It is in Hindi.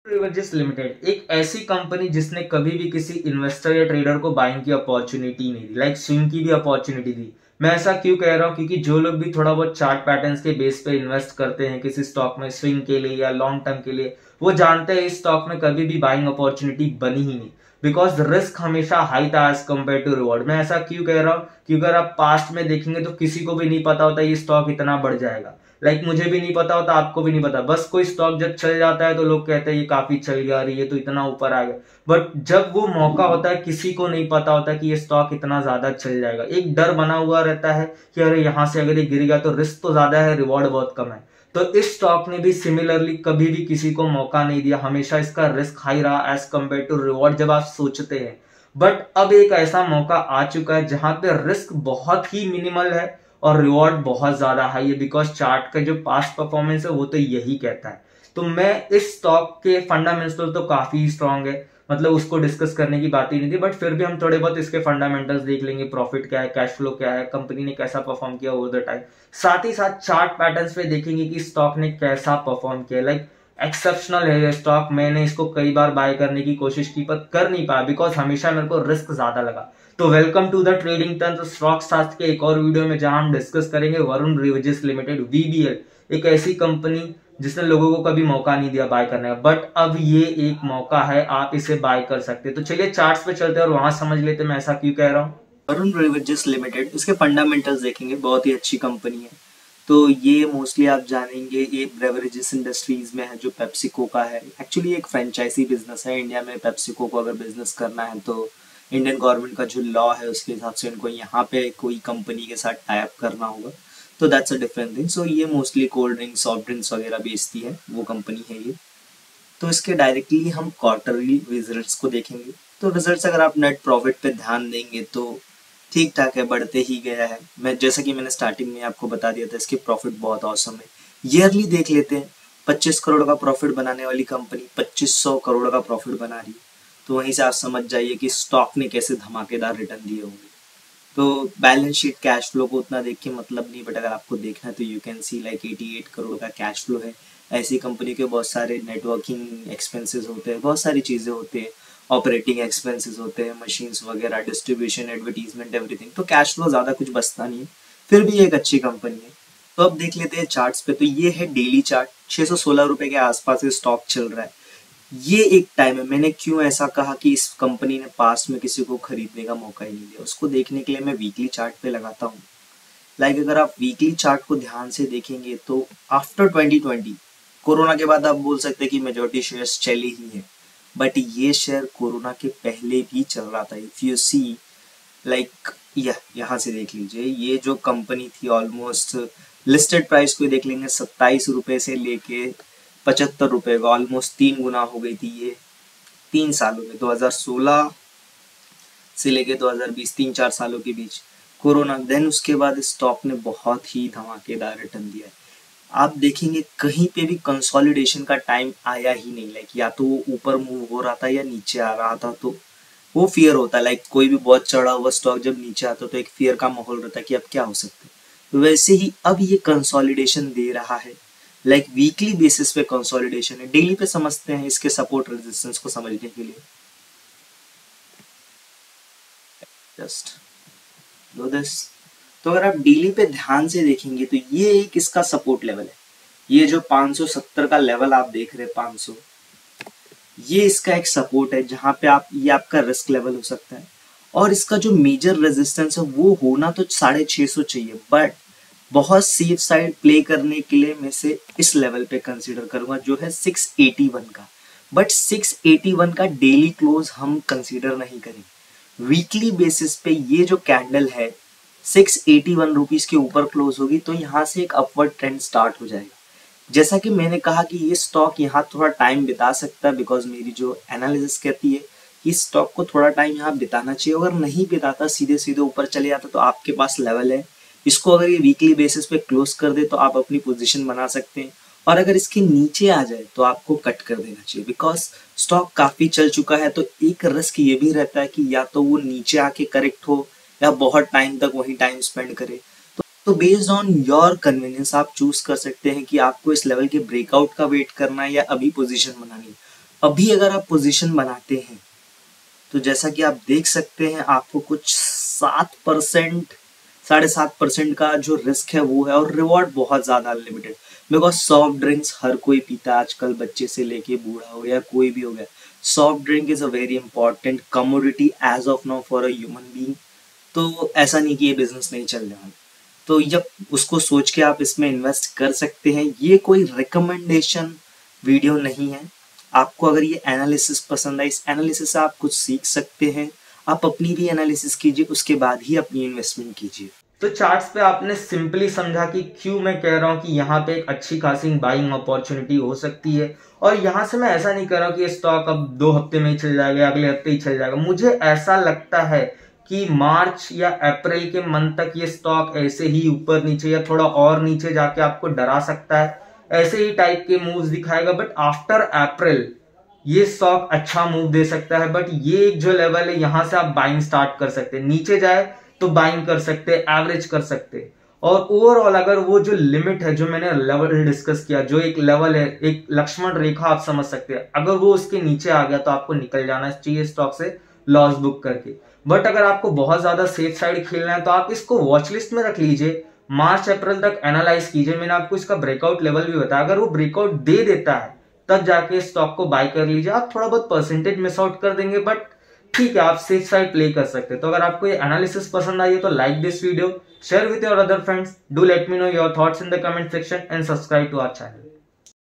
रिवर्जिस लिमिटेड एक ऐसी कंपनी जिसने कभी भी किसी इन्वेस्टर या ट्रेडर को बाइंग की अपॉर्चुनिटी नहीं दी, लाइक स्विंग की भी अपॉर्चुनिटी दी। मैं ऐसा क्यों कह रहा हूँ, क्योंकि जो लोग भी थोड़ा बहुत चार्ट पैटर्न्स के बेस पे इन्वेस्ट करते हैं किसी स्टॉक में स्विंग के लिए या लॉन्ग टर्म के लिए, वो जानते हैं इस स्टॉक में कभी भी बाइंग अपॉर्चुनिटी बनी ही नहीं, बिकॉज रिस्क हमेशा हाई था एज कम्पेयर टू रिवॉर्ड। मैं ऐसा क्यों कह रहा हूँ, क्योंकि अगर आप पास्ट में देखेंगे तो किसी को भी नहीं पता होता ये स्टॉक इतना बढ़ जाएगा। मुझे भी नहीं पता होता, आपको भी नहीं पता, बस कोई स्टॉक जब चल जाता है तो लोग कहते हैं ये काफी चल गया, अरे ये तो इतना ऊपर आ गया। बट जब वो मौका होता है किसी को नहीं पता होता कि ये स्टॉक इतना ज्यादा चल जाएगा। एक डर बना हुआ रहता है कि अरे यहां से अगर ये गिर गया तो रिस्क तो ज्यादा है, रिवॉर्ड बहुत कम है। तो इस स्टॉक ने भी सिमिलरली कभी भी किसी को मौका नहीं दिया, हमेशा इसका रिस्क हाई रहा एज कम्पेयर टू रिवॉर्ड जब आप सोचते हैं। बट अब एक ऐसा मौका आ चुका है जहां पे रिस्क बहुत ही मिनिमल है और रिवॉर्ड बहुत ज्यादा हाई है, बिकॉज चार्ट का जो पास्ट परफॉर्मेंस है वो तो यही कहता है। तो मैं इस स्टॉक के फंडामेंटल तो काफी स्ट्रांग है, मतलब उसको डिस्कस करने की बात ही नहीं थी, बट फिर भी हम थोड़े बहुत इसके फंडामेंटल्स देख लेंगे, प्रॉफिट क्या है, कैश फ्लो क्या है, कंपनी ने कैसा परफॉर्म किया ओवर द टाइम। साथ ही साथ चार्ट पैटर्न्स पे देखेंगे कि स्टॉक ने कैसा परफॉर्म किया। एक्सेप्शनल है ये स्टॉक, मैंने इसको कई बार बाय करने की कोशिश की पर कर नहीं पाया, बिकॉज हमेशा मेरे को रिस्क ज्यादा लगा। तो welcome to the Trading Turns Stock Shastra के एक और वीडियो में, जहां हम डिस्कस करेंगे वरुण रिवेजिस लिमिटेड वीबीएल, एक ऐसी कंपनी जिसने लोगों को कभी मौका नहीं दिया बाय करने का, बट अब ये एक मौका है, आप इसे बाय कर सकते हैं। तो चलिए चार्ट्स पे चलते हैं और वहां समझ लेते हैं मैं ऐसा क्यों कह रहा हूँ। वरुण रिवेजिस लिमिटेड, इसके फंडामेंटल्स देखेंगे, बहुत ही अच्छी कंपनी है। तो ये मोस्टली आप जानेंगे ये ब्रेवरेजेस इंडस्ट्रीज में है, जो पेप्सिको का है। एक्चुअली एक फ्रेंचाइजी बिजनेस है। इंडिया में पेप्सिको को अगर बिजनेस करना है तो इंडियन गवर्नमेंट का जो लॉ है उसके हिसाब से इनको यहाँ पे कोई कंपनी के साथ टाई अप करना होगा, तो दैट्स अ डिफरेंट थिंग। सो ये mostly cold drinks, soft drinks वगैरह बेचती है, वो कंपनी है ये। तो इसके डायरेक्टली हम क्वार्टरली रिजल्ट्स को देखेंगे। तो रिजल्ट्स अगर आप नेट प्रॉफिट पे ध्यान देंगे तो ठीक ठाक है, बढ़ते ही गया है। मैं जैसा कि मैंने स्टार्टिंग में आपको बता दिया था, इसके प्रॉफिट बहुत औसम है। ईयरली देख लेते हैं, 25 करोड़ का प्रॉफिट बनाने वाली कंपनी 2500 करोड़ का प्रॉफिट बना रही है। तो वहीं से आप समझ जाइए कि स्टॉक ने कैसे धमाकेदार रिटर्न दिए होंगे। तो बैलेंस शीट कैश फ्लो को उतना देख के मतलब नहीं, बट अगर आपको देखना है तो यू कैन सी 88 करोड़ का कैश फ्लो है। ऐसी कंपनी के बहुत सारे नेटवर्किंग एक्सपेंसेस होते हैं, बहुत सारी चीज़ें होती हैं, ऑपरेटिंग एक्सपेंसेस होते हैं, मशीन्स वगैरह, डिस्ट्रीब्यूशन, एडवर्टीजमेंट, एवरीथिंग। तो कैश फ्लो ज़्यादा कुछ बचता नहीं है, फिर भी एक अच्छी कंपनी है। तो अब देख लेते हैं चार्ट्स पे। तो ये है डेली चार्ट, 616 रुपये के आसपास ये स्टॉक चल रहा है। ये एक टाइम है, मैंने क्यों ऐसा कहा कि इस कंपनी ने पास्ट में किसी को खरीदने का मौका ही नहीं दिया, उसको देखने के लिए मैं वीकली चार्ट पे लगाता हूँ। अगर आप वीकली चार्ट को ध्यान से देखेंगे तो आफ्टर 2020 कोरोना के बाद आप बोल सकते हैं कि मेजॉरिटी शेयर्स चले ही हैं, बट ये शेयर कोरोना के पहले भी चल रहा था। इफ यू सी यहाँ से देख लीजिए, ये जो कंपनी थी ऑलमोस्ट लिस्टेड प्राइस को देख लेंगे, 27 रुपये से लेके 75 रुपये का ऑलमोस्ट 3 गुना हो गई थी ये 3 सालों में, 2016 से लेके 2020, 3-4 सालों के बीच कोरोना। देन उसके बाद स्टॉक ने बहुत ही धमाकेदार रिटर्न दिया है। आप देखेंगे कहीं पे भी कंसोलिडेशन का टाइम आया ही नहीं। या तो वो ऊपर मूव हो रहा था या नीचे आ रहा था, तो वो फियर होता है। कोई भी बहुत चढ़ा हुआ स्टॉक जब नीचे आता तो एक फियर का माहौल रहता है कि अब क्या हो सकता है। तो वैसे ही अब ये कंसोलिडेशन दे रहा है, वीकली बेसिस पे कंसोलिडेशन है। डेली पे समझते हैं इसके सपोर्ट रेजिस्टेंस को समझने के लिए। Just do this. तो अगर आप डेली पे ध्यान से देखेंगे तो ये एक इसका सपोर्ट लेवल है। ये जो 570 का लेवल आप देख रहे हैं, 500, ये इसका एक सपोर्ट है जहां पे ये आपका रिस्क लेवल हो सकता है। और इसका जो मेजर रेजिस्टेंस है वो होना तो 650 चाहिए, बट बहुत सेफ साइड प्ले करने के लिए मैं से इस लेवल पे कंसीडर करूंगा जो है 681 का। बट 681 का डेली क्लोज हम कंसीडर नहीं करेंगे। वीकली बेसिस पे ये जो कैंडल है 681 रुपीज के ऊपर क्लोज होगी तो यहाँ से एक अपवर्ड ट्रेंड स्टार्ट हो जाएगा। जैसा कि मैंने कहा कि ये स्टॉक यहाँ थोड़ा टाइम बिता सकता है, बिकॉज मेरी जो एनालिसिस कहती है कि स्टॉक को थोड़ा टाइम यहाँ बिताना चाहिए। अगर नहीं बिताता, सीधे सीधे ऊपर चले जाता, तो आपके पास लेवल है। इसको अगर ये वीकली बेसिस पे क्लोज कर दे तो आप अपनी पोजीशन बना सकते हैं, और अगर इसके नीचे आ जाए तो आपको कट कर देना चाहिए, बिकॉज स्टॉक काफी चल चुका है। तो एक रिस्क ये भी रहता है कि या तो वो नीचे आके करेक्ट हो या बहुत टाइम तक वही टाइम स्पेंड करे। तो बेस्ड ऑन योर कन्वीनियंस आप चूज कर सकते हैं कि आपको इस लेवल के ब्रेकआउट का वेट करना है या अभी पोजीशन बनानी है। अभी अगर आप पोजीशन बनाते हैं तो जैसा कि आप देख सकते हैं आपको कुछ 7%, 7.5% का जो रिस्क है वो है, और रिवॉर्ड बहुत ज़्यादा अनलिमिटेड। बिकॉज सॉफ्ट ड्रिंक्स हर कोई पीता है आजकल, बच्चे से लेके बूढ़ा हो गया, कोई भी हो गया। Soft drink is a very important commodity as of now for a human being. तो ऐसा नहीं कि ये बिजनेस नहीं चल रहा है, तो जब उसको सोच के आप इसमें इन्वेस्ट कर सकते हैं। ये कोई रिकमेंडेशन वीडियो नहीं है। आपको अगर ये एनालिसिस पसंद है, इस एनालिसिस से आप कुछ सीख सकते हैं। आप अपनी भी एनालिसिस कीजिए, उसके बाद ही अपनी इन्वेस्टमेंट कीजिए। तो चार्ट्स पे आपने सिंपली समझा कि क्यों मैं कह रहा हूं कि यहाँ पे एक अच्छी खासी बाइंग अपॉर्चुनिटी हो सकती है। और यहाँ से मैं ऐसा नहीं कर रहा हूँ कि ये स्टॉक अब 2 हफ्ते में ही चल जाएगा, अगले हफ्ते ही चल जाएगा। मुझे ऐसा लगता है कि मार्च या अप्रैल के मंथ तक ये स्टॉक ऐसे ही ऊपर नीचे या थोड़ा और नीचे जाके आपको डरा सकता है, ऐसे ही टाइप के मूव्स दिखाएगा। बट आफ्टर अप्रैल ये स्टॉक अच्छा मूव दे सकता है। बट ये एक जो लेवल है, यहां से आप बाइंग स्टार्ट कर सकते हैं। नीचे जाए तो बाइंग कर सकते हैं, एवरेज कर सकते हैं। और ओवरऑल अगर वो जो लिमिट है, जो मैंने लेवल डिस्कस किया, जो एक लेवल है, एक लक्ष्मण रेखा आप समझ सकते हैं, अगर वो उसके नीचे आ गया तो आपको निकल जाना चाहिए स्टॉक से लॉस बुक करके। बट अगर आपको बहुत ज्यादा सेफ साइड खेलना है तो आप इसको वॉच लिस्ट में रख लीजिए, मार्च अप्रैल तक एनालाइज कीजिए। मैंने आपको इसका ब्रेकआउट लेवल भी बताया, अगर वो ब्रेकआउट दे देता है तब जाके स्टॉक को बाय कर लीजिए। आप थोड़ा बहुत परसेंटेज मिस आउट कर देंगे, बट ठीक है, आप सेफ साइड प्ले कर सकते हैं। तो अगर आपको ये एनालिसिस पसंद आई है तो like this video, share with your other friends, do let me know your thoughts in the comment section and subscribe to our channel.